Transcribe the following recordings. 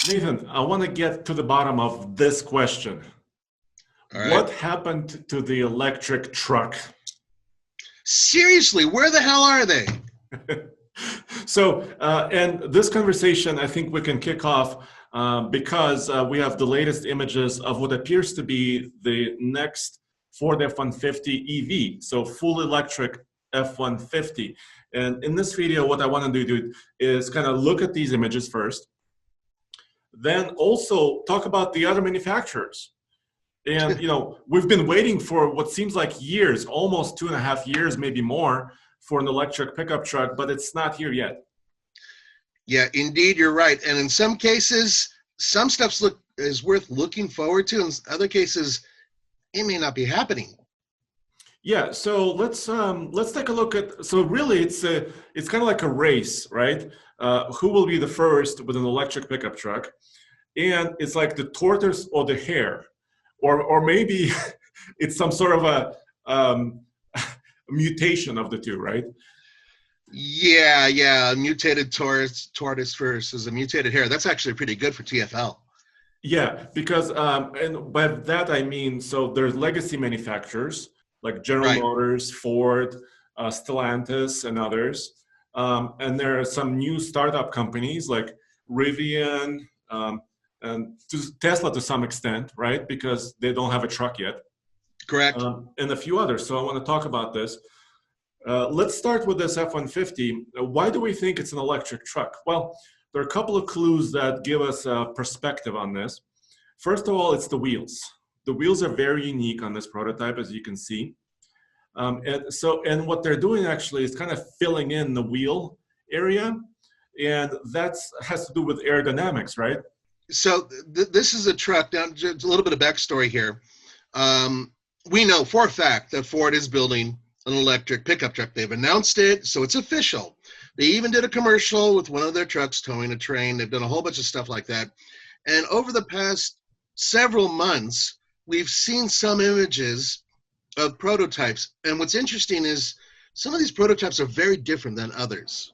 Nathan, I want to get to the bottom of this question. All right. What happened to the electric truck? Seriously, where the hell are they? So, and this conversation, I think we can kick off because we have the latest images of what appears to be the next Ford F-150 EV, so full electric F-150. And in this video, what I want to do is kind of look at these images first, then also talk about the other manufacturers. And, you know, we've been waiting for what seems like years, almost 2.5 years, maybe more, for an electric pickup truck, but it's not here yet. Yeah, indeed, you're right. And in some cases, some stuff is worth looking forward to. In other cases, it may not be happening. Yeah, so let's take a look at. So really, it's kind of like a race, right? Who will be the first with an electric pickup truck? And it's like the tortoise or the hare, or maybe it's some sort of a mutation of the two, right? Yeah. A mutated tortoise versus a mutated hare. That's actually pretty good for TFL. Yeah, because and by that I mean, so there's legacy manufacturers like General Right. Motors, Ford, Stellantis, and others. And there are some new startup companies like Rivian and Tesla to some extent, right? Because they don't have a truck yet. Correct. And a few others. So I want to talk about this. Let's start with this F-150. Why do we think it's an electric truck? Well, there are a couple of clues that give us a perspective on this. First of all, it's the wheels. The wheels are very unique on this prototype, as you can see. And what they're doing actually is kind of filling in the wheel area, and that has to do with aerodynamics, right? So this is a truck. Now, just a little bit of backstory here. We know for a fact that Ford is building an electric pickup truck. They've announced it, so it's official. They even did a commercial with one of their trucks towing a train. They've done a whole bunch of stuff like that. And over the past several months, we've seen some images of prototypes. And what's interesting is some of these prototypes are very different than others.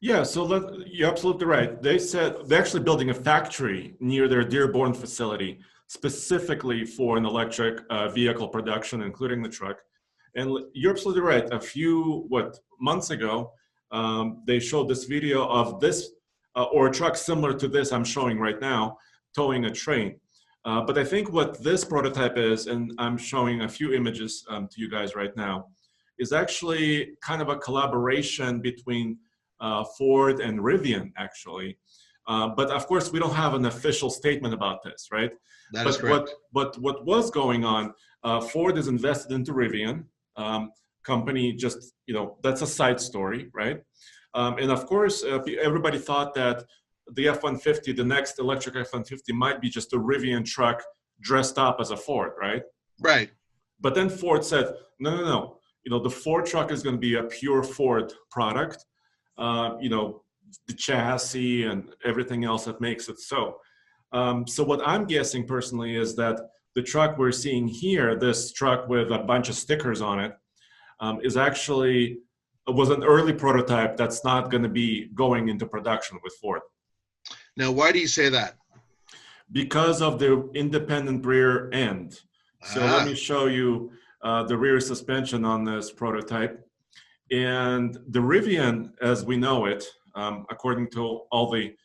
Yeah, so you're absolutely right. They said they're actually building a factory near their Dearborn facility specifically for an electric vehicle production, including the truck. And you're absolutely right. A few, months ago, they showed this video of this, or a truck similar to this I'm showing right now, towing a train. But I think what this prototype is, and I'm showing a few images to you guys right now, is actually kind of a collaboration between Ford and Rivian, actually. But of course, we don't have an official statement about this, right? That is correct. But what was going on, Ford is invested into Rivian. Company, just, you know, that's a side story, right? And of course, everybody thought that the F-150, the next electric F-150, might be just a Rivian truck dressed up as a Ford, right? Right. But then Ford said, no. You know, the Ford truck is going to be a pure Ford product. You know, the chassis and everything else that makes it so. So what I'm guessing personally is that the truck we're seeing here, this truck with a bunch of stickers on it, was an early prototype that's not going to be going into production with Ford. Now, why do you say that? Because of the independent rear end. So let me show you the rear suspension on this prototype. And the Rivian, as we know it, according to all the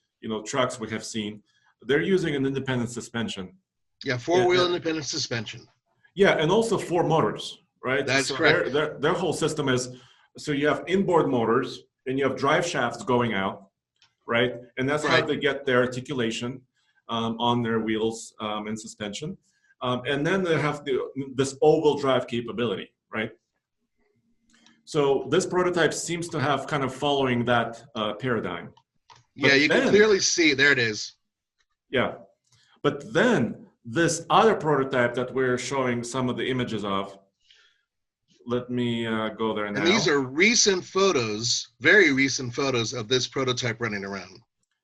trucks we have seen, they're using an independent suspension. Yeah, four-wheel independent suspension. Yeah, and also 4 motors, right? That's so correct. Their whole system is, so you have inboard motors and you have drive shafts going out, right? And that's how they get their articulation on their wheels and suspension. And then they have this all-wheel drive capability, right? So this prototype seems to have kind of following that paradigm. Yeah, you can clearly see, there it is. Yeah, but then this other prototype that we're showing some of the images of, let me go there now. And these are recent photos, very recent photos of this prototype running around.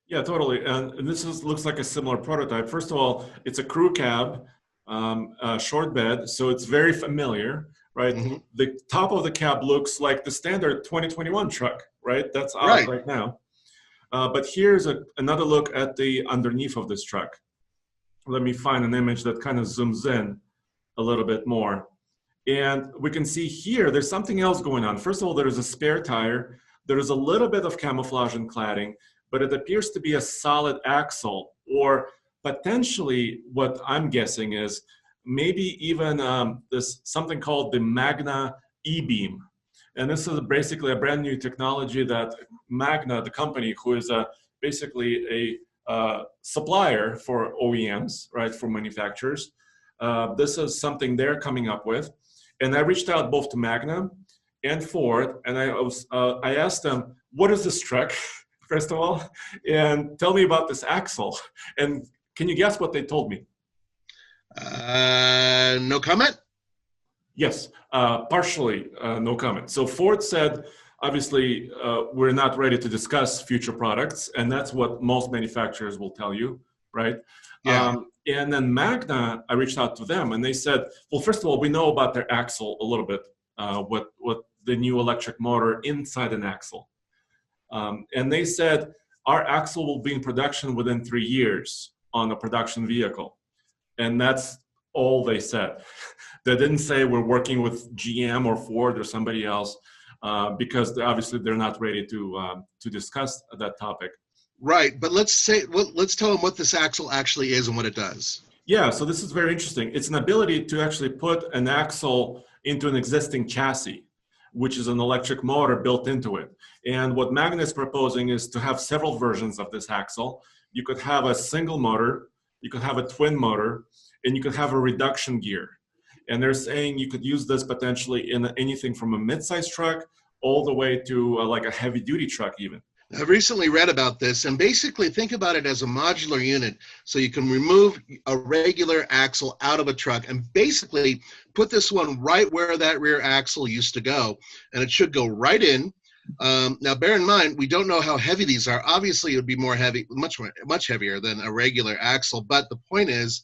Yeah, totally. And this looks like a similar prototype. First of all, it's a crew cab, short bed, so it's very familiar, right? Mm-hmm. The top of the cab looks like the standard 2021 truck, right? That's out right now. But here's another look at the underneath of this truck. Let me find an image that kind of zooms in a little bit more. And we can see here, there's something else going on. First of all, there's a spare tire. There's a little bit of camouflage and cladding, but it appears to be a solid axle, or potentially what I'm guessing is maybe even this something called the Magnum EBeam. And this is basically a brand new technology that Magna, the company, who is basically a supplier for OEMs, right, for manufacturers. This is something they're coming up with. And I reached out both to Magna and Ford, and I asked them, what is this truck, first of all, and tell me about this axle. And can you guess what they told me? No comment? Yes, partially no comment. So Ford said, obviously, we're not ready to discuss future products, and that's what most manufacturers will tell you, right? Yeah. And then Magna, I reached out to them, and they said, well, first of all, we know about their axle a little bit, what the new electric motor inside an axle. And they said, our axle will be in production within 3 years on a production vehicle. And that's all they said. They didn't say we're working with GM or Ford or somebody else, because obviously they're not ready to discuss that topic. Right, but let's tell them what this axle actually is and what it does. Yeah, so this is very interesting. It's an ability to actually put an axle into an existing chassis, which is an electric motor built into it. And what Magna is proposing is to have several versions of this axle. You could have a single motor, you could have a twin motor, and you could have a reduction gear. And they're saying you could use this potentially in anything from a mid-size truck all the way to like a heavy-duty truck even. I've recently read about this, and basically think about it as a modular unit. So you can remove a regular axle out of a truck and basically put this one right where that rear axle used to go, and it should go right in. Now, bear in mind, we don't know how heavy these are. Obviously, it would be more heavy, much heavier than a regular axle. But the point is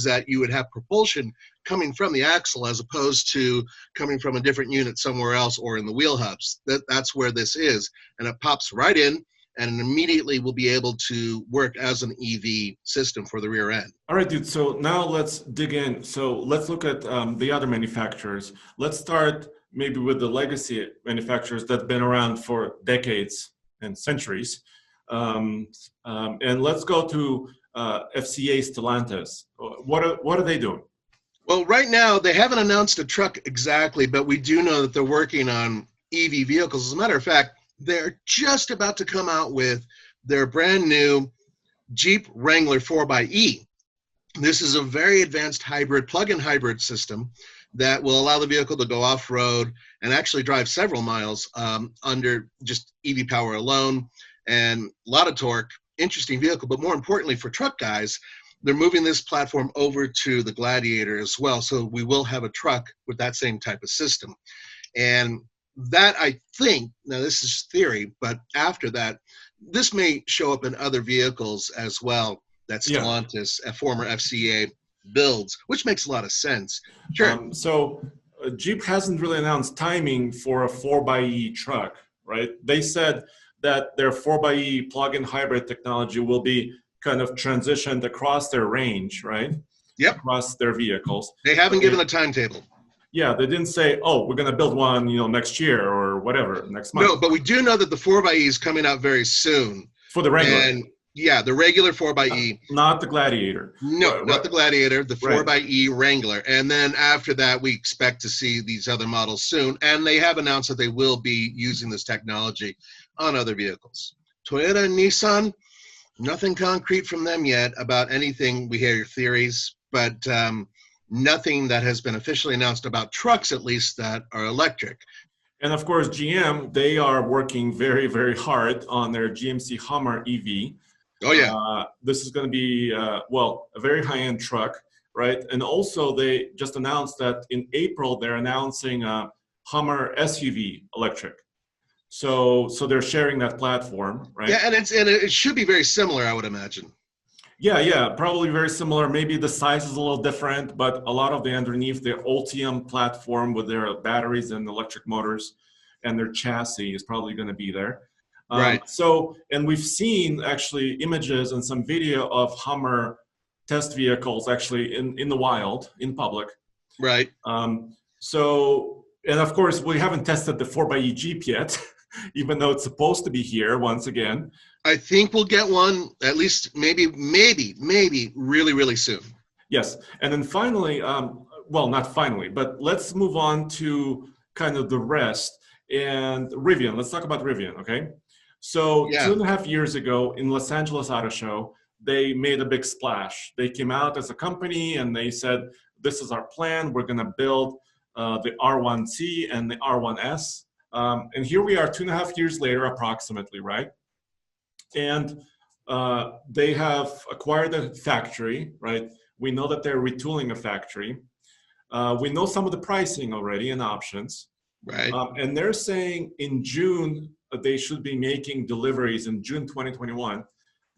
that you would have propulsion coming from the axle as opposed to coming from a different unit somewhere else or in the wheel hubs. That's where this is. And it pops right in and immediately will be able to work as an EV system for the rear end. All right, dude. So now let's dig in. So let's look at the other manufacturers. Let's start maybe with the legacy manufacturers that have been around for decades and centuries. And let's go to FCA Stellantis. What are they doing? Well, right now, they haven't announced a truck exactly, but we do know that they're working on EV vehicles. As a matter of fact, they're just about to come out with their brand new Jeep Wrangler 4xe. This is a very advanced hybrid, plug-in hybrid system that will allow the vehicle to go off-road and actually drive several miles under just EV power alone, and a lot of torque. Interesting vehicle, but more importantly for truck guys, they're moving this platform over to the Gladiator as well. So we will have a truck with that same type of system. And that, I think, now this is theory, but after that, this may show up in other vehicles as well that Stellantis, a former FCA, builds, which makes a lot of sense. Sure. So Jeep hasn't really announced timing for a 4xe truck, right? They said that their 4xe plug-in hybrid technology will be kind of transitioned across their range, right? Yep. Across their vehicles. They haven't given a timetable. Yeah, they didn't say, oh, we're going to build one, next year or whatever, next month. No, but we do know that the 4xe is coming out very soon. For the Wrangler. And yeah, the regular 4xe. Not the Gladiator. No, not the Gladiator, the 4xe Wrangler. And then after that, we expect to see these other models soon. And they have announced that they will be using this technology on other vehicles. Toyota and Nissan, nothing concrete from them yet about anything. We hear theories, but nothing that has been officially announced about trucks, at least, that are electric. And of course, GM, they are working very, very hard on their GMC Hummer EV. Oh, yeah. This is going to be, a very high-end truck, right? And also, they just announced that in April, they're announcing a Hummer SUV electric. So they're sharing that platform, right? Yeah, and it should be very similar, I would imagine. Yeah, probably very similar. Maybe the size is a little different, but a lot of the underneath, the Ultium platform with their batteries and electric motors and their chassis is probably going to be there. Right. And we've seen actually images and some video of Hummer test vehicles actually in the wild, in public. Right. And of course, we haven't tested the 4xe Jeep yet, even though it's supposed to be here once again. I think we'll get one at least maybe really, really soon. Yes. And then finally, well, not finally, but let's move on to kind of the rest. And Rivian, let's talk about Rivian, okay? So 2.5 years ago in Los Angeles Auto Show, they made a big splash. They came out as a company and they said, this is our plan. We're going to build the R1T and the R1S. And here we are 2.5 years later, approximately, right? And they have acquired a factory, right? We know that they're retooling a factory. We know some of the pricing already and options. Right. And they're saying in June, they should be making deliveries in June 2021.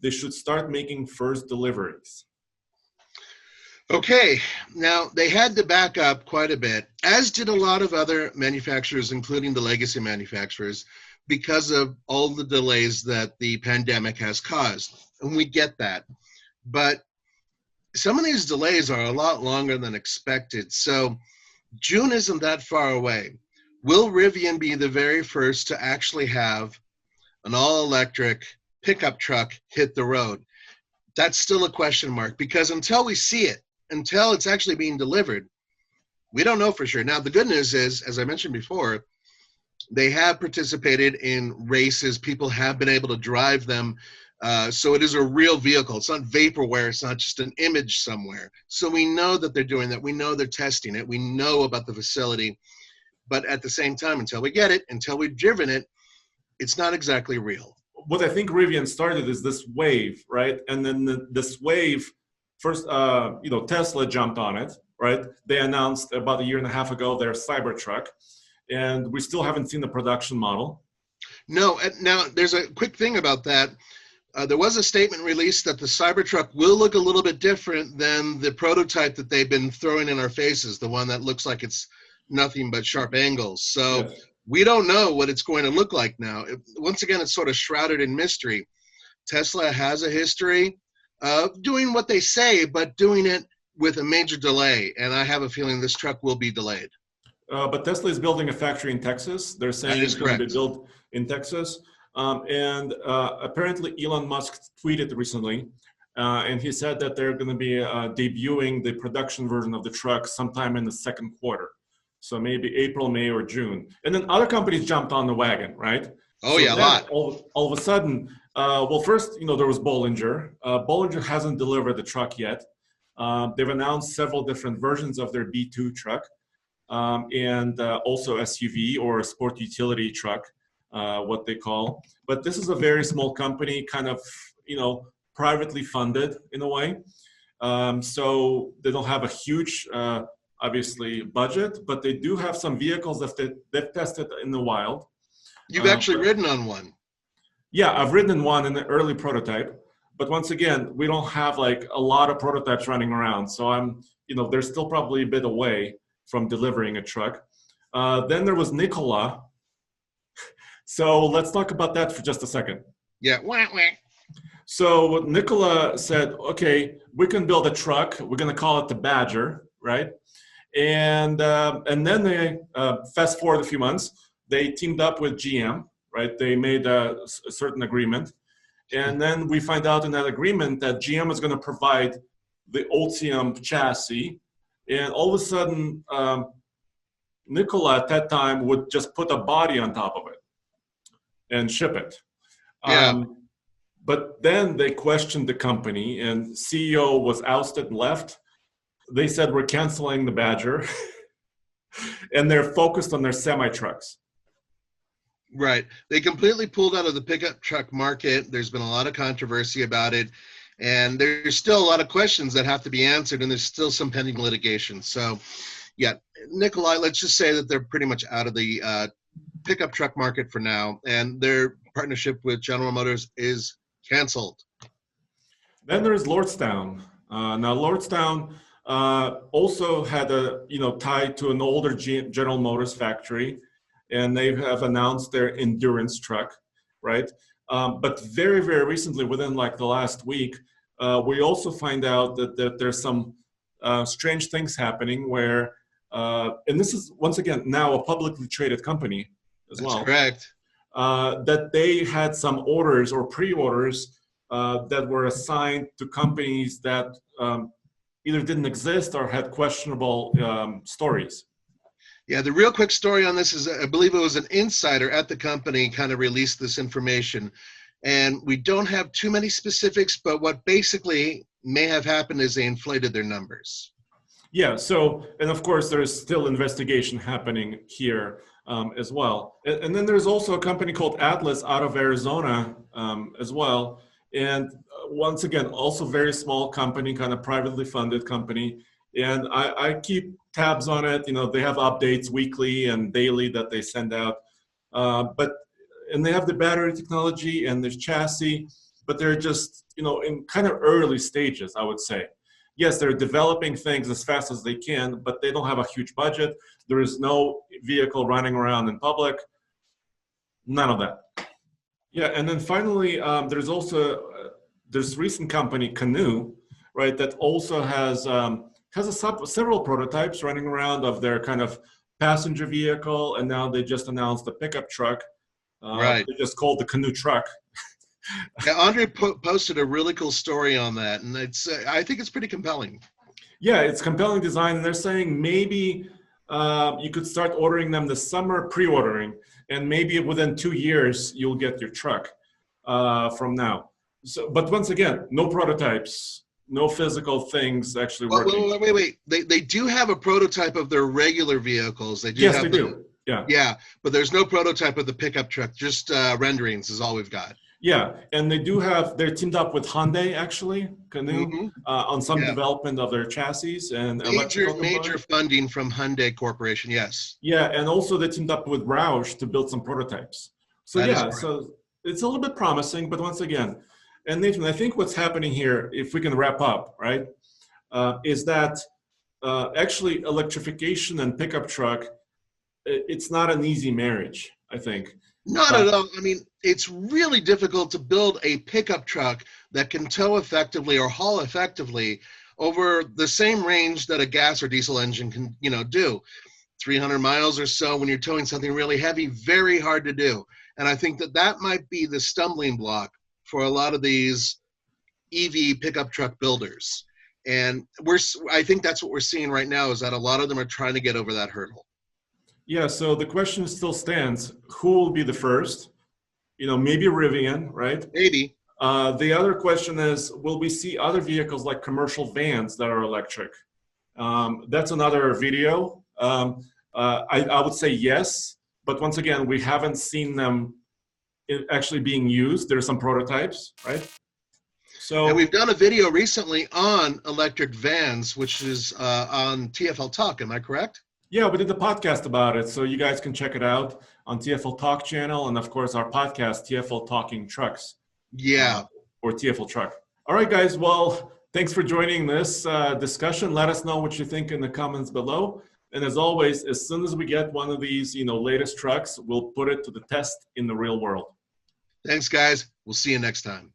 They should start making first deliveries. Okay, now they had to back up quite a bit, as did a lot of other manufacturers, including the legacy manufacturers, because of all the delays that the pandemic has caused. And we get that. But some of these delays are a lot longer than expected. So June isn't that far away. Will Rivian be the very first to actually have an all-electric pickup truck hit the road? That's still a question mark, because until we see it, until it's actually being delivered, we don't know for sure. Now, the good news is, as I mentioned before, they have participated in races. People have been able to drive them. So it is a real vehicle. It's not vaporware. It's not just an image somewhere. So we know that they're doing that. We know they're testing it. We know about the facility. But at the same time, until we get it, until we've driven it, it's not exactly real. What I think Rivian started is this wave, right? And then this wave, first, Tesla jumped on it, right? They announced about 1.5 years ago their Cybertruck, and we still haven't seen the production model. No, now there's a quick thing about that. There was a statement released that the Cybertruck will look a little bit different than the prototype that they've been throwing in our faces, the one that looks like it's nothing but sharp angles. So yes. We don't know what it's going to look like now. Once again, it's sort of shrouded in mystery. Tesla has a history of doing what they say, but doing it with a major delay. And I have a feeling this truck will be delayed. But Tesla is building a factory in Texas. They're saying it's going to be built in Texas. Apparently Elon Musk tweeted recently, and he said that they're going to be debuting the production version of the truck sometime in the second quarter. So maybe April, May, or June. And then other companies jumped on the wagon, right? Oh, so yeah, a lot. All of a sudden, well, first, there was Bollinger. Bollinger hasn't delivered the truck yet. They've announced several different versions of their B2 truck, and also SUV or a sport utility truck, what they call. But this is a very small company, kind of, privately funded in a way. So they don't have a huge, obviously, budget, but they do have some vehicles that they've tested in the wild. You've actually ridden on one. Yeah, I've ridden in one in the early prototype. But once again, we don't have like a lot of prototypes running around. So they're still probably a bit away from delivering a truck. Then there was Nikola. So let's talk about that for just a second. Yeah. So Nikola said, okay, we can build a truck. We're going to call it the Badger, right? And then they, fast forward a few months, they teamed up with GM, right? They made a certain agreement. And then we find out in that agreement that GM is going to provide the Ultium chassis. And all of a sudden, Nikola at that time would just put a body on top of it and ship it. Yeah. But then they questioned the company, and CEO was ousted and left. They said, we're canceling the Badger. And they're focused on their semi-trucks. Right. They completely pulled out of the pickup truck market. There's been a lot of controversy about it. And there's still a lot of questions that have to be answered, and there's still some pending litigation. So, yeah, Nikola, let's just say that they're pretty much out of the pickup truck market for now, and their partnership with General Motors is canceled. Then there's Lordstown. Now, Lordstown also had a, tied to an older General Motors factory, and they have announced their endurance truck, right? But very, very recently, within like the last week, we also find out that there's some strange things happening where, and this is once again now a publicly traded company as That's well. correct. That they had some orders or pre-orders that were assigned to companies that either didn't exist or had questionable stories. Yeah, the real quick story on this is I believe it was an insider at the company kind of released this information. And we don't have too many specifics, but what basically may have happened is they inflated their numbers. Yeah, so, and of course, there's still investigation happening here as well. And then there's also a company called Atlas out of Arizona as well. And once again, also very small company, kind of privately funded company. And I keep tabs on it. You know, they have updates weekly and daily that they send out. And they have the battery technology and the chassis, but they're just, you know, in kind of early stages, I would say. Yes, they're developing things as fast as they can, but they don't have a huge budget. There is no vehicle running around in public. None of that. Yeah, and then finally, there's also this recent company, Canoe, right, that also has several prototypes running around of their kind of passenger vehicle, and now they just announced a pickup truck. Right. They just called the Canoe truck. Yeah, Andre posted a really cool story on that, and I think it's pretty compelling. Yeah, it's compelling design, and they're saying maybe you could start ordering them this summer, pre-ordering, and maybe within 2 years you'll get your truck from now. So, but once again, no prototypes, no physical things actually working. Wait. They do have a prototype of their regular vehicles. They do. Yes, they do. Yeah. Yeah, but there's no prototype of the pickup truck. Just renderings is all we've got. Yeah, and they're teamed up with Hyundai, actually, Canoe, on some development of their chassis and major funding from Hyundai Corporation, yes. Yeah, and also they teamed up with Roush to build some prototypes. So so it's a little bit promising, but once again, and Nathan, I think what's happening here, if we can wrap up, right, is that actually electrification and pickup truck, it's not an easy marriage, I think. Not at all. I mean, it's really difficult to build a pickup truck that can tow effectively or haul effectively over the same range that a gas or diesel engine can, do. 300 miles or so when you're towing something really heavy, very hard to do. And I think that might be the stumbling block for a lot of these EV pickup truck builders. And I think that's what we're seeing right now is that a lot of them are trying to get over that hurdle. Yeah, so the question still stands, who will be the first? Maybe Rivian, right? Maybe. The other question is, will we see other vehicles like commercial vans that are electric? That's another video. I would say yes, but once again, we haven't seen them actually being used. There's some prototypes, right? So, and we've done a video recently on electric vans, which is on TFL Talk, am I correct? Yeah, we did the podcast about it, so you guys can check it out on TFL Talk channel, and of course our podcast, TFL Talking Trucks. Yeah. Or TFL Truck. All right, guys. Well, thanks for joining this discussion. Let us know what you think in the comments below. And as always, as soon as we get one of these, latest trucks, we'll put it to the test in the real world. Thanks, guys. We'll see you next time.